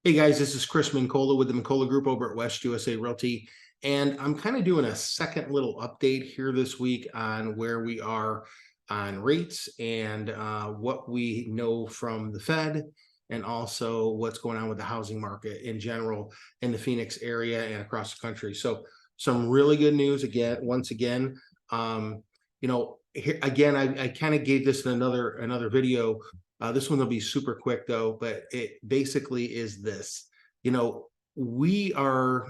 Hey guys, this is Chris Mincola with the Mincola Group over at West USA Realty. And I'm kind of doing a second little update here this week on where we are on rates and what we know from the Fed, and also what's going on with the housing market in general in the Phoenix area and across the country. So some really good news again, once again. Um, here again, I kind of gave this in another video. This one will be super quick though, but it basically is this. We are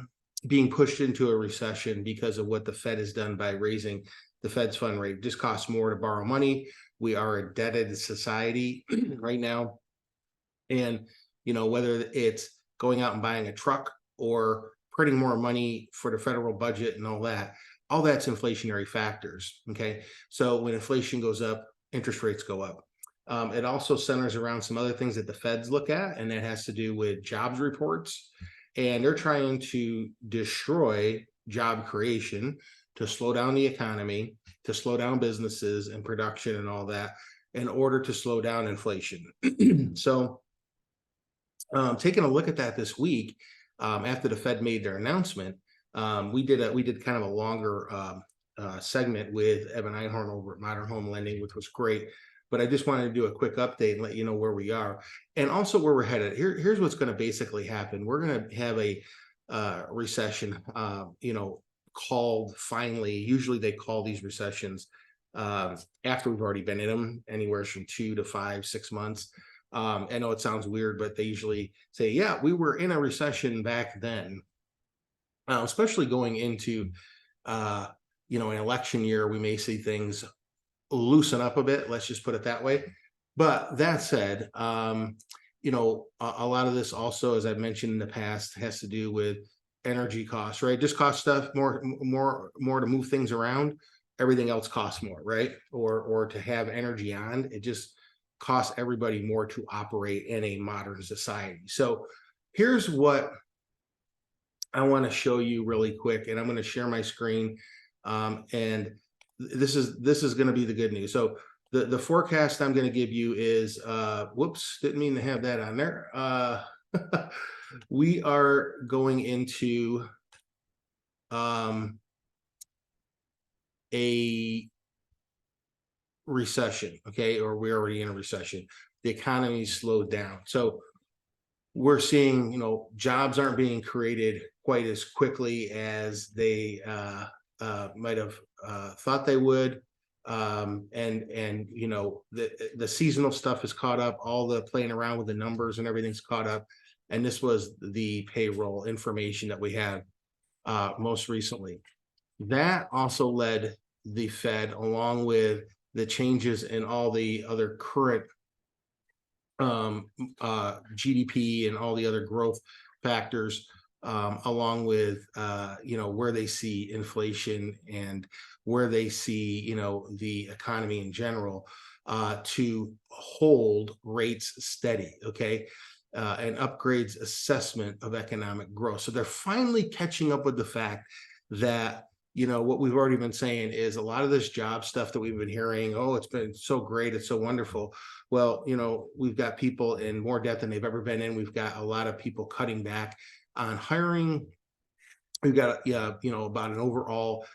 being pushed into a recession because of what the Fed has done by raising the Fed's fund rate. It just costs more to borrow money. We are a debted society right now. And, whether it's going out and buying a truck or printing more money for the federal budget and all that's inflationary factors. Okay. So when inflation goes up, interest rates go up. It also centers around some other things that the feds look at, and that has to do with jobs reports. And they're trying to destroy job creation, to slow down the economy, to slow down businesses and production and all that in order to slow down inflation. So, taking a look at that this week, after the Fed made their announcement, we did kind of a longer segment with Evan Einhorn over at Modern Home Lending, which was great. But I just wanted to do a quick update and let you know where we are and also where we're headed. Here's what's going to basically happen. We're going to have a recession, called finally. Usually they call these recessions after we've already been in them, anywhere from 2 to 5, 6 months. I know it sounds weird, but they usually say, yeah, we were in a recession back then, especially going into, an election year. We may see things loosen up a bit. Let's just put it that way. But that said, a lot of this also, as I've mentioned in the past, has to do with energy costs, right? Just cost stuff more to move things around. Everything else costs more, right? Or to have energy on, it just costs everybody more to operate in a modern society. So here's what I want to show you really quick, and I'm going to share my screen. And this is going to be the good news. So the forecast I'm going to give you is whoops, didn't mean to have that on there. We are going into a recession, okay, or we're already in a recession. The economy slowed down, so we're seeing, jobs aren't being created quite as quickly as they might have thought they would. And the seasonal stuff is caught up. All the playing around with the numbers and everything's caught up. And this was the payroll information that we had most recently. That also led the Fed, along with the changes in all the other current GDP and all the other growth factors, along with where they see inflation and where they see the economy in general, to hold rates steady. Okay. And upgrades assessment of economic growth. So they're finally catching up with the fact that what we've already been saying is a lot of this job stuff that we've been hearing, oh, it's been so great, it's so wonderful. Well, we've got people in more debt than they've ever been in. We've got a lot of people cutting back on hiring. We've got about an overall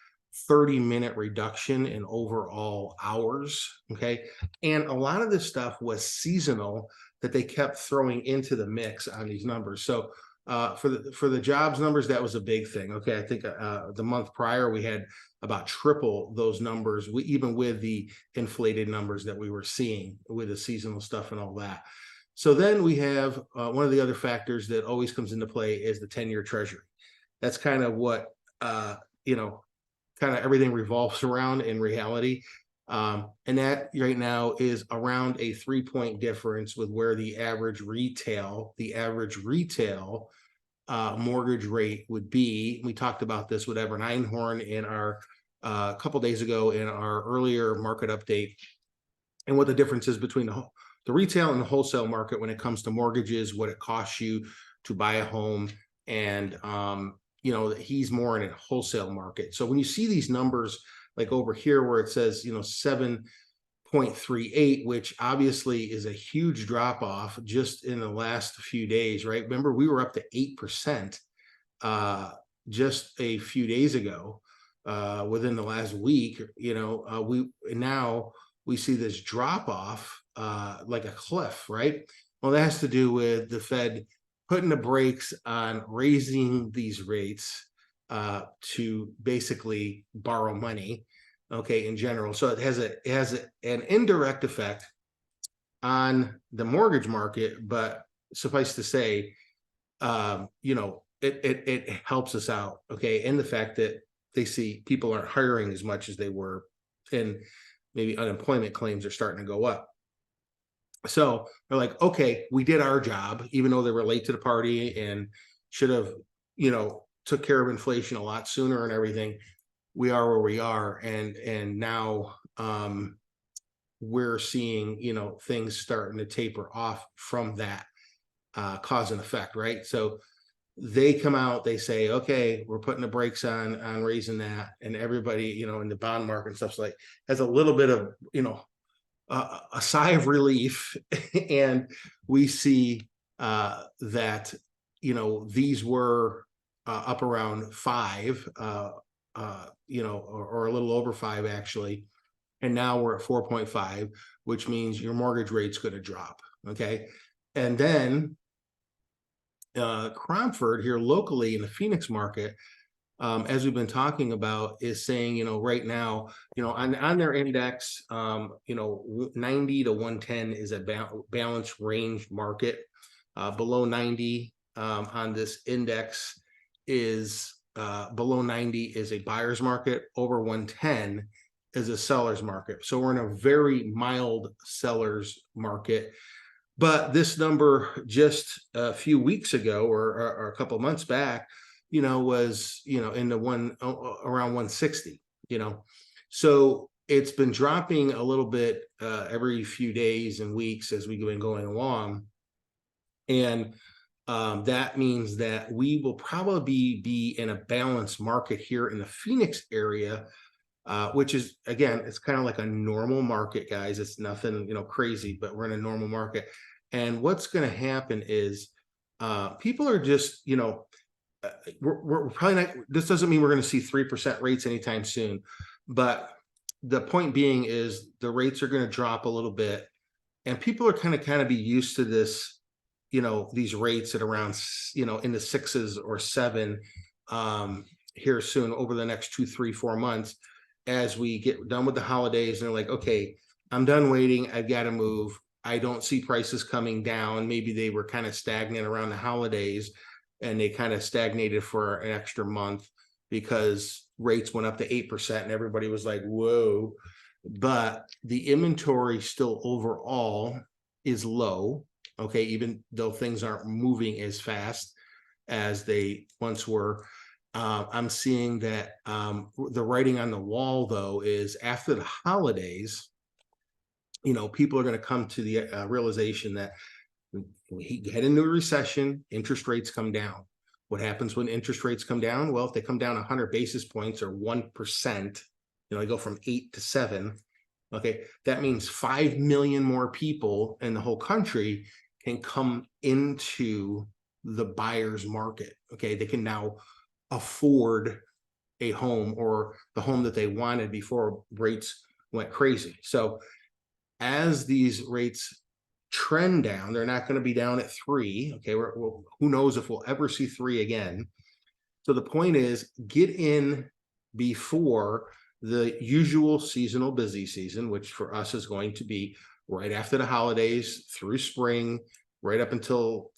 30-minute reduction in overall hours. Okay. And a lot of this stuff was seasonal that they kept throwing into the mix on these numbers. So for the jobs numbers, that was a big thing. Okay, I think the month prior we had about triple those numbers, even with the inflated numbers that we were seeing with the seasonal stuff and all that. So then we have one of the other factors that always comes into play is the 10-year Treasury. That's kind of what kind of everything revolves around in reality. And that right now is around a 3-point difference with where the average retail mortgage rate would be. We talked about this with Evan Einhorn in our a couple days ago in our earlier market update, and what the difference is between the retail and the wholesale market when it comes to mortgages, what it costs you to buy a home. And he's more in a wholesale market. So when you see these numbers, like over here where it says 7.2 0.38, which obviously is a huge drop off just in the last few days, right? Remember, we were up to 8% just a few days ago, within the last week. We see this drop off, like a cliff, right? Well, that has to do with the Fed putting the brakes on raising these rates to basically borrow money, okay, in general. So it has an indirect effect on the mortgage market, but suffice to say, it helps us out, okay, in the fact that they see people aren't hiring as much as they were, and maybe unemployment claims are starting to go up. So they're like, okay, we did our job, even though they were late to the party and should have, took care of inflation a lot sooner and everything. We are where we are, and now we're seeing, things starting to taper off from that cause and effect, right? So they come out, they say, okay, we're putting the brakes on raising that, and everybody, in the bond market and stuff's like has a little bit of, a sigh of relief. And we see that, these were up around 5, or a little over 5 actually, and now we're at 4.5, which means your mortgage rate's going to drop, okay? And then Cromford here locally in the Phoenix market, as we've been talking about, is saying, right now, on their index, 90 to 110 is a balanced range market. Below 90 on this index is below 90 is a buyer's market. Over 110 is a seller's market. So we're in a very mild seller's market. But this number just a few weeks ago, or a couple of months back, was, in the around 160, so it's been dropping a little bit every few days and weeks as we've been going along. And that means that we will probably be in a balanced market here in the Phoenix area, which is, again, it's kind of like a normal market, guys. It's nothing, crazy, but we're in a normal market. And what's going to happen is people are just, we're probably not, this doesn't mean we're going to see 3% rates anytime soon, but the point being is the rates are going to drop a little bit, and people are kind of be used to this, these rates at around, in the 6s or 7 here soon over the next 2, 3, 4 months, as we get done with the holidays. And they're like, okay, I'm done waiting. I've got to move. I don't see prices coming down. Maybe they were kind of stagnant around the holidays, and they kind of stagnated for an extra month because rates went up to 8% and everybody was like, whoa. But the inventory still overall is low, okay, even though things aren't moving as fast as they once were. I'm seeing that the writing on the wall, though, is after the holidays, people are going to come to the realization that we head into a recession, interest rates come down. What happens when interest rates come down? Well, if they come down 100 basis points or 1%, they go from 8 to 7. Okay, that means 5 million more people in the whole country can come into the buyer's market. Okay, they can now afford a home, or the home that they wanted before rates went crazy. So as these rates trend down, they're not going to be down at 3. Okay, who knows if we'll ever see 3 again. So the point is, get in before the usual seasonal busy season, which for us is going to be right after the holidays through spring, right up until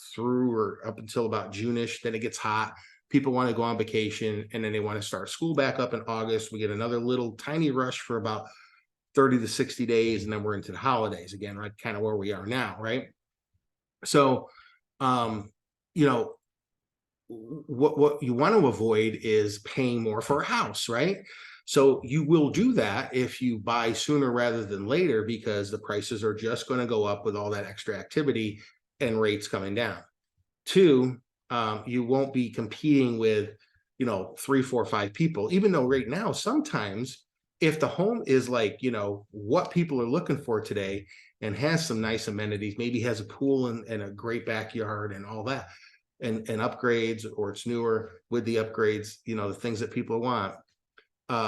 about June-ish. Then it gets hot. People want to go on vacation, and then they want to start school back up in August. We get another little tiny rush for about 30 to 60 days, and then we're into the holidays again, right? Kind of where we are now, right? So, what you want to avoid is paying more for a house, right? So you will do that if you buy sooner rather than later, because the prices are just going to go up with all that extra activity and rates coming down. 2, you won't be competing with, 3, 4, 5 people, even though right now, sometimes if the home is like, what people are looking for today and has some nice amenities, maybe has a pool and a great backyard and all that, and upgrades, or it's newer with the upgrades, the things that people want,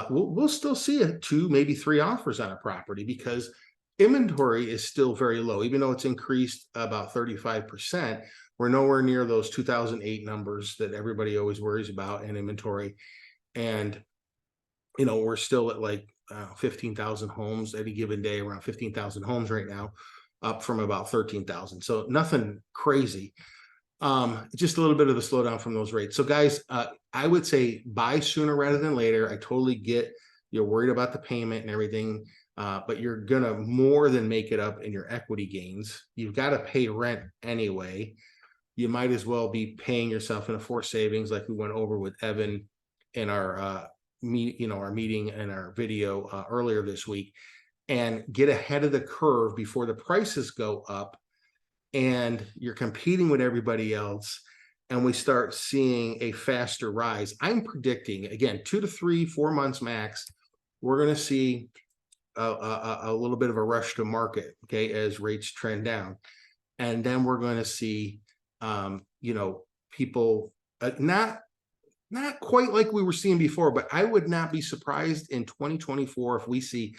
we'll still see a two, maybe three offers on a property because inventory is still very low. Even though it's increased about 35%, we're nowhere near those 2008 numbers that everybody always worries about in inventory. And, we're still at like 15,000 homes any given day, around 15,000 homes right now, up from about 13,000. So nothing crazy. Just a little bit of a slowdown from those rates. So guys, I would say buy sooner rather than later. I totally get you're worried about the payment and everything, but you're gonna more than make it up in your equity gains. You've got to pay rent anyway. You might as well be paying yourself in a forced savings, like we went over with Evan in our our meeting and our video earlier this week, and get ahead of the curve before the prices go up and you're competing with everybody else, and we start seeing a faster rise. I'm predicting, again, 2 to 3, 4 months max, we're going to see a little bit of a rush to market, okay, as rates trend down. And then we're going to see, people not quite like we were seeing before, but I would not be surprised in 2024 if we see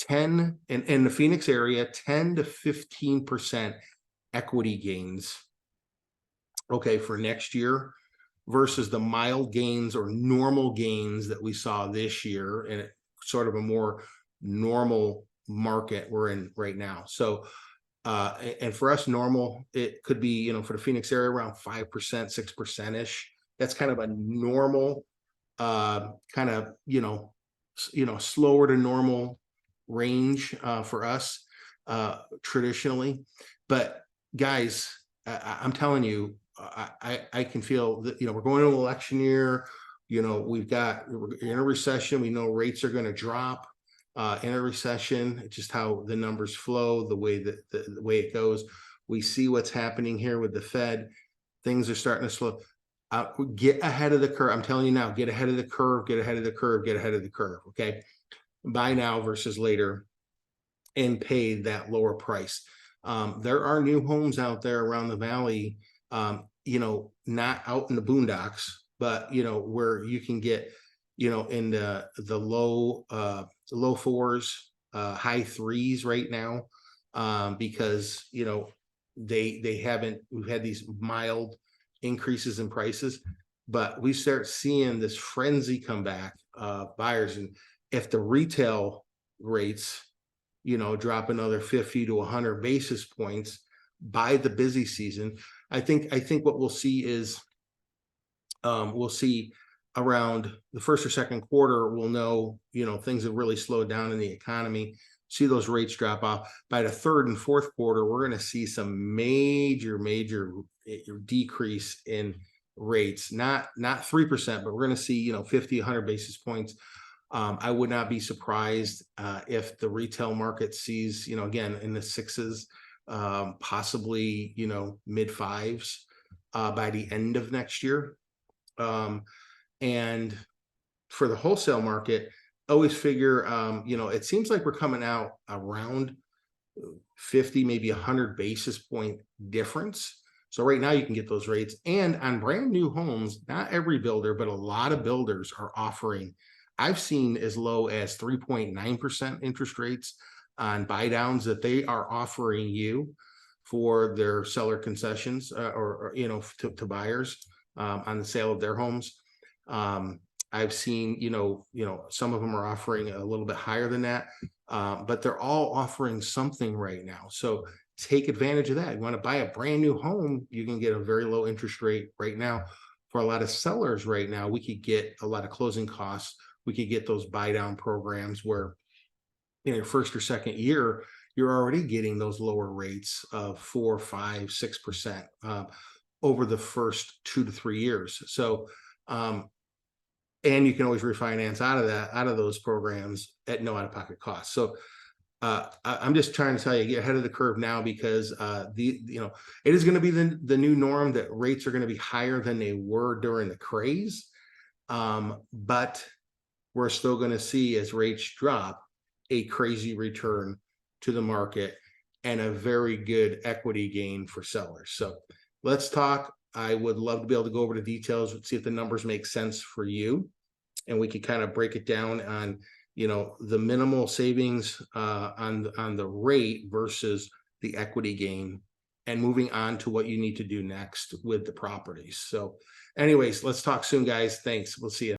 10 in the Phoenix area, 10 to 15% equity gains, okay, for next year versus the mild gains or normal gains that we saw this year in sort of a more normal market we're in right now. So and for us, normal, it could be, for the Phoenix area, around 5%, 6% ish. That's kind of a normal, kind of, slower to normal range for us traditionally. But guys, I'm telling you, I can feel that, we're going to an election year. We're in a recession. We know rates are going to drop in a recession. It's just how the numbers flow, the way that the way it goes. We see what's happening here with the Fed. Things are starting to slow. Get ahead of the curve. I'm telling you now, get ahead of the curve, get ahead of the curve, get ahead of the curve. Okay. Buy now versus later and pay that lower price. There are new homes out there around the valley, not out in the boondocks, but where you can get, in the low fours, high threes right now, because we've had these mild increases in prices, but we start seeing this frenzy come back, buyers, and if the retail rates drop another 50 to 100 basis points by the busy season, I think what we'll see is we'll see around the first or second quarter, we'll know things have really slowed down in the economy, see those rates drop off. By the third and fourth quarter, we're going to see some major decrease in rates, not 3%, but we're going to see 50, 100 basis points. I would not be surprised if the retail market sees, again, in the sixes, possibly, mid fives by the end of next year. And for the wholesale market, always figure, it seems like we're coming out around 50, maybe 100 basis point difference. So right now you can get those rates. And on brand new homes, not every builder, but a lot of builders are offering, I've seen as low as 3.9% interest rates on buy downs that they are offering you for their seller concessions, or to buyers on the sale of their homes. I've seen, some of them are offering a little bit higher than that, but they're all offering something right now. So take advantage of that. You want to buy a brand new home, you can get a very low interest rate right now. For a lot of sellers right now, we could get a lot of closing costs. We could get those buy down programs where in your first or second year, you're already getting those lower rates of 4, 5, 6% over the first 2 to 3 years. So, and you can always refinance out of those programs at no out-of-pocket cost. So I'm just trying to tell you, get ahead of the curve now, because it is going to be the new norm that rates are going to be higher than they were during the craze. But we're still going to see, as rates drop, a crazy return to the market and a very good equity gain for sellers. So let's talk. I would love to be able to go over the details, see if the numbers make sense for you, and we could kind of break it down on, the minimal savings on the rate versus the equity gain, and moving on to what you need to do next with the properties. So anyways, let's talk soon, guys. Thanks. We'll see you.